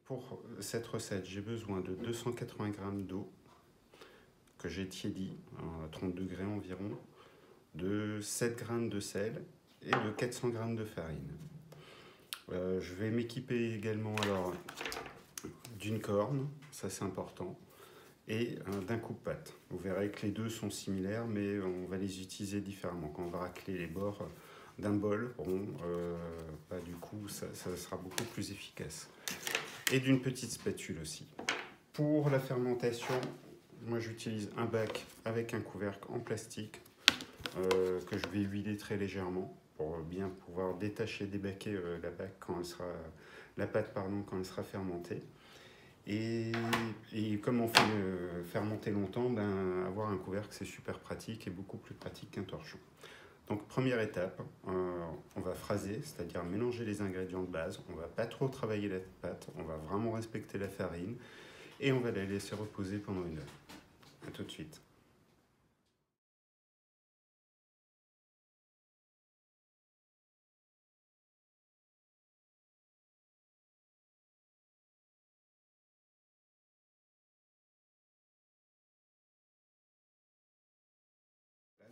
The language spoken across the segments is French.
Pour cette recette, j'ai besoin de 280 g d'eau que j'ai tiédi à 30 degrés environ, de 7 g de sel et de 400 g de farine. Je vais m'équiper également alors d'une corne, ça c'est important, et d'un coupe-pâte. Vous verrez que les deux sont similaires, mais on va les utiliser différemment. Quand on va racler les bords d'un bol rond, du coup ça sera beaucoup plus efficace. Et d'une petite spatule aussi. Pour la fermentation, moi j'utilise un bac avec un couvercle en plastique que je vais huiler très légèrement pour bien pouvoir détacher, débaquer la pâte quand elle sera fermentée. Et comme on fait fermenter longtemps, avoir un couvercle c'est super pratique et beaucoup plus pratique qu'un torchon. Donc première étape, on va phraser, c'est-à-dire mélanger les ingrédients de base. On ne va pas trop travailler la pâte, on va vraiment respecter la farine et on va la laisser reposer pendant 1 heure. A tout de suite.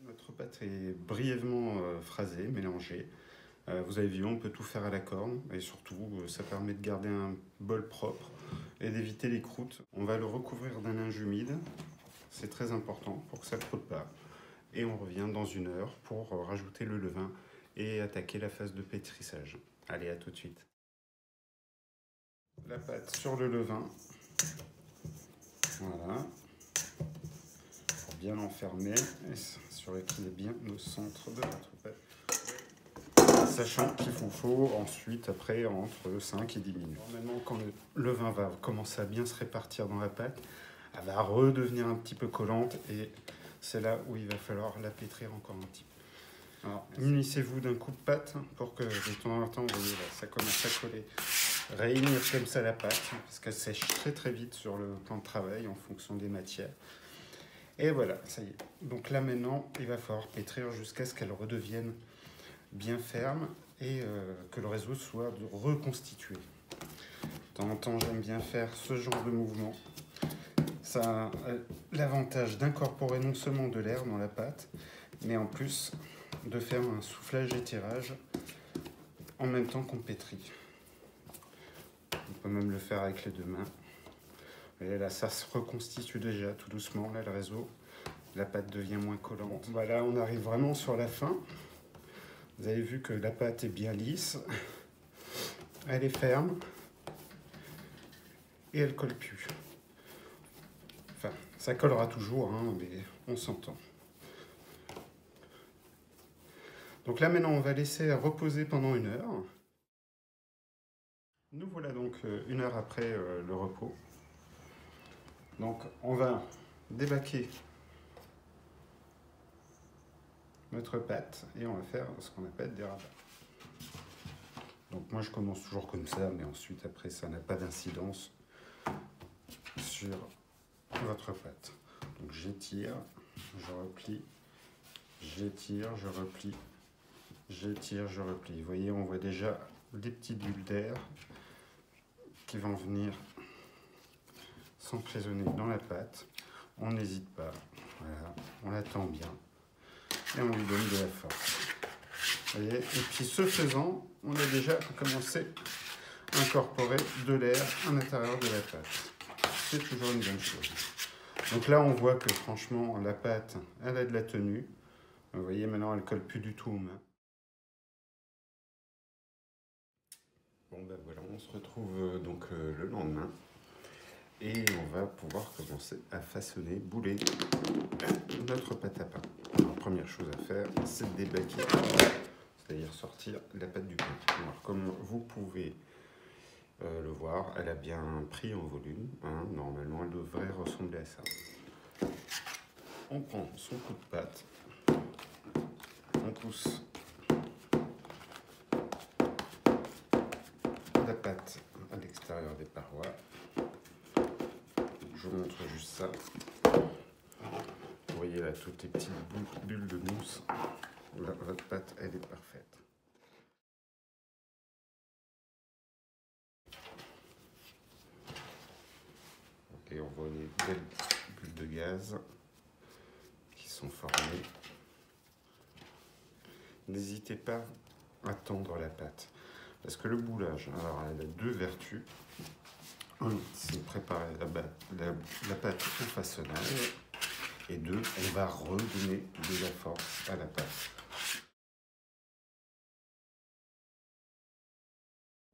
Notre pâte est brièvement phrasée, mélangée. Vous avez vu, on peut tout faire à la corne et surtout ça permet de garder un bol propre et d'éviter les croûtes. On va le recouvrir d'un linge humide, c'est très important pour que ça ne croûte pas. Et on revient dans 1 heure pour rajouter le levain et attaquer la phase de pétrissage. Allez, à tout de suite. La pâte sur le levain, voilà, pour bien l'enfermer et s'assurer qu'il est bien au centre de notre pâte. Sachant qu'il vous faut ensuite, après, entre 5 et 10 minutes. Maintenant, quand le levain va commencer à bien se répartir dans la pâte, elle va redevenir un petit peu collante et c'est là où il va falloir la pétrir encore un petit peu. Alors, munissez-vous d'un coupe-pâte pour que de temps en temps, vous voyez, là, ça commence à coller. Réunir comme ça la pâte, parce qu'elle sèche très très vite sur le plan de travail en fonction des matières. Et voilà, ça y est. Donc là maintenant, il va falloir pétrir jusqu'à ce qu'elle redevienne bien ferme et que le réseau soit reconstitué. De temps en temps, j'aime bien faire ce genre de mouvement. Ça a l'avantage d'incorporer non seulement de l'air dans la pâte, mais en plus de faire un soufflage et tirage en même temps qu'on pétrit. On peut même le faire avec les 2 mains. Et là, ça se reconstitue déjà tout doucement. Là, le réseau, la pâte devient moins collante. Voilà, on arrive vraiment sur la fin. Vous avez vu que la pâte est bien lisse. Elle est ferme. Et elle ne colle plus. Enfin, ça collera toujours, hein, mais on s'entend. Donc là, maintenant, on va laisser reposer pendant 1 heure. Nous voilà donc 1 heure après le repos. Donc on va débaquer notre pâte et on va faire ce qu'on appelle des rabats. Donc moi je commence toujours comme ça, mais ensuite après ça n'a pas d'incidence sur votre pâte. Donc j'étire, je replie, j'étire, je replie, j'étire, je replie. Vous voyez, on voit déjà des petites bulles d'air qui vont venir s'emprisonner dans la pâte. On n'hésite pas, voilà, on l'attend bien et on lui donne de la force. Vous voyez, et puis ce faisant, on a déjà commencé à incorporer de l'air à l'intérieur de la pâte. C'est toujours une bonne chose. Donc là, on voit que franchement, la pâte, elle a de la tenue. Vous voyez, maintenant, elle ne colle plus du tout aux mains. Bon, ben voilà, on se retrouve donc le lendemain. Et on va pouvoir commencer à façonner, bouler notre pâte à pain. Alors, première chose à faire, c'est de débaquer, c'est-à-dire sortir la pâte du pain. Alors, comme vous pouvez le voir, elle a bien pris en volume. Hein. Normalement, elle devrait ressembler à ça. On prend son coup de pâte, on pousse la pâte à l'extérieur des parois. Je vous montre juste ça. Vous voyez là toutes les petites bulles de mousse. Là, votre pâte, elle est parfaite. belles bulles de gaz qui sont formées. N'hésitez pas à tendre la pâte. Parce que le boulage, alors elle a deux vertus. Un, c'est préparer la pâte au façonnage. Et deux, on va redonner de la force à la pâte.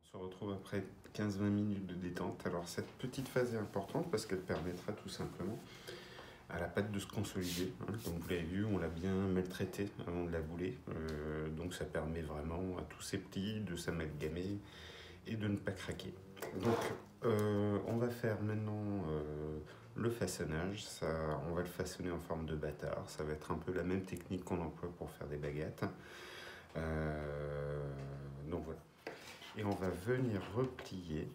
On se retrouve après 15-20 minutes de détente. Alors cette petite phase est importante parce qu'elle permettra tout simplement à la pâte de se consolider. Comme vous l'avez vu, on l'a bien maltraité avant de la bouler. Donc ça permet vraiment à tous ces petits de s'amalgamer et de ne pas craquer. Donc on va faire maintenant le façonnage. On va le façonner en forme de bâtard. Ça va être un peu la même technique qu'on emploie pour faire des baguettes. Donc voilà. Et on va venir replier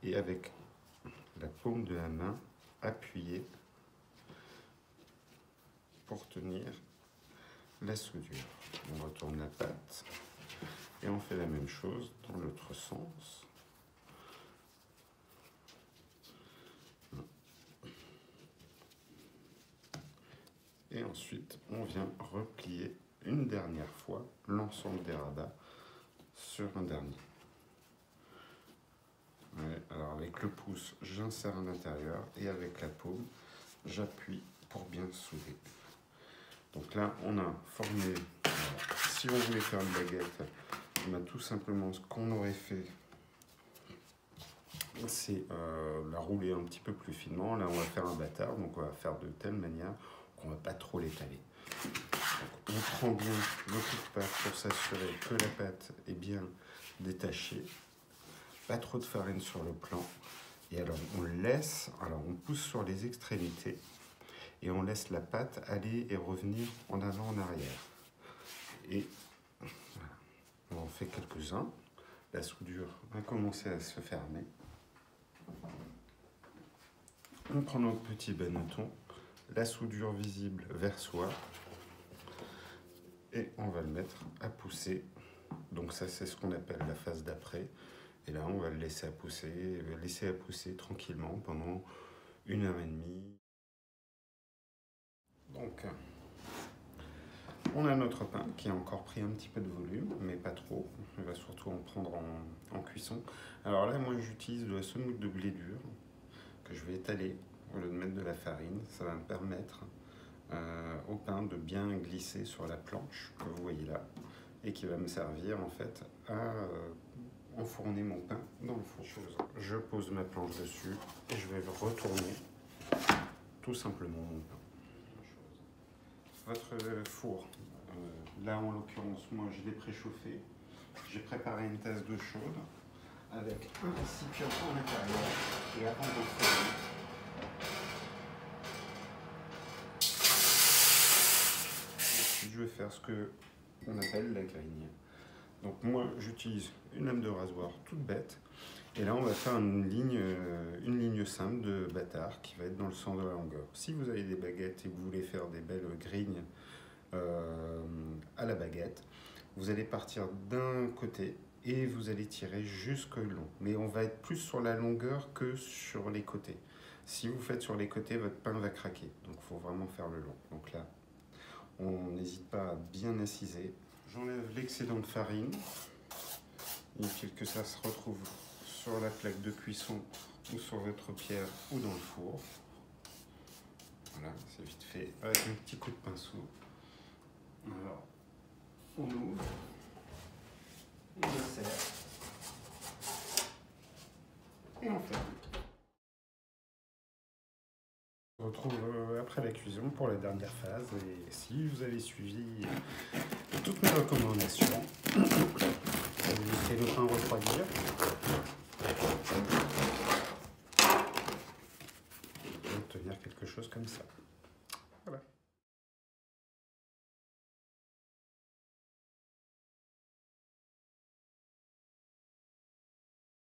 et avec la paume de la main appuyer pour tenir la soudure. On retourne la pâte et on fait la même chose dans l'autre sens. Et ensuite, on vient replier une dernière fois l'ensemble des rabats sur un dernier. Ouais, alors avec le pouce, j'insère à l'intérieur et avec la paume, j'appuie pour bien souder. Donc là, on a formé, si on voulait faire une baguette, on a tout simplement ce qu'on aurait fait, c'est la rouler un petit peu plus finement. Là, on va faire un bâtard, donc on va faire de telle manière qu'on ne va pas trop l'étaler. On prend bien le coup de pâte pour s'assurer que la pâte est bien détachée. Pas trop de farine sur le plan. Et alors on laisse, on pousse sur les extrémités et on laisse la pâte aller et revenir en avant, en arrière. Et voilà. On en fait quelques-uns. La soudure va commencer à se fermer. On prend notre petit banneton, la soudure visible vers soi et on va le mettre à pousser. Donc ça, c'est ce qu'on appelle la phase d'après. Et là, on va le laisser à pousser tranquillement pendant 1h30. Donc, on a notre pain qui a encore pris un petit peu de volume, mais pas trop. On va surtout en prendre en cuisson. Alors là, moi, j'utilise de la semoule de blé dur que je vais étaler au lieu de mettre de la farine. Ça va me permettre au pain de bien glisser sur la planche que vous voyez là et qui va me servir en fait à enfourner mon pain dans le four. Je pose ma planche dessus et je vais retourner tout simplement mon pain. Votre four, là en l'occurrence, moi je l'ai préchauffé. J'ai préparé une tasse d'eau chaude avec un récipient à l'intérieur et avant de fourner, je vais faire ce qu'on appelle la grille. Donc moi j'utilise une lame de rasoir toute bête et là on va faire une ligne simple de bâtard qui va être dans le sens de la longueur. Si vous avez des baguettes et que vous voulez faire des belles grignes à la baguette, vous allez partir d'un côté et vous allez tirer jusque le long. Mais on va être plus sur la longueur que sur les côtés. Si vous faites sur les côtés, votre pain va craquer. Donc il faut vraiment faire le long. Donc là, on n'hésite pas à bien assiser. J'enlève l'excédent de farine. Inutile que ça se retrouve sur la plaque de cuisson ou sur votre pierre ou dans le four. Voilà, c'est vite fait. Avec un petit coup de pinceau. Alors, on ouvre. On le serre. Et on ferme. On se retrouve après la cuisson pour la dernière phase. Et si vous avez suivi toutes mes recommandations, vous allez laisser le pain refroidir. Et obtenir quelque chose comme ça. Voilà.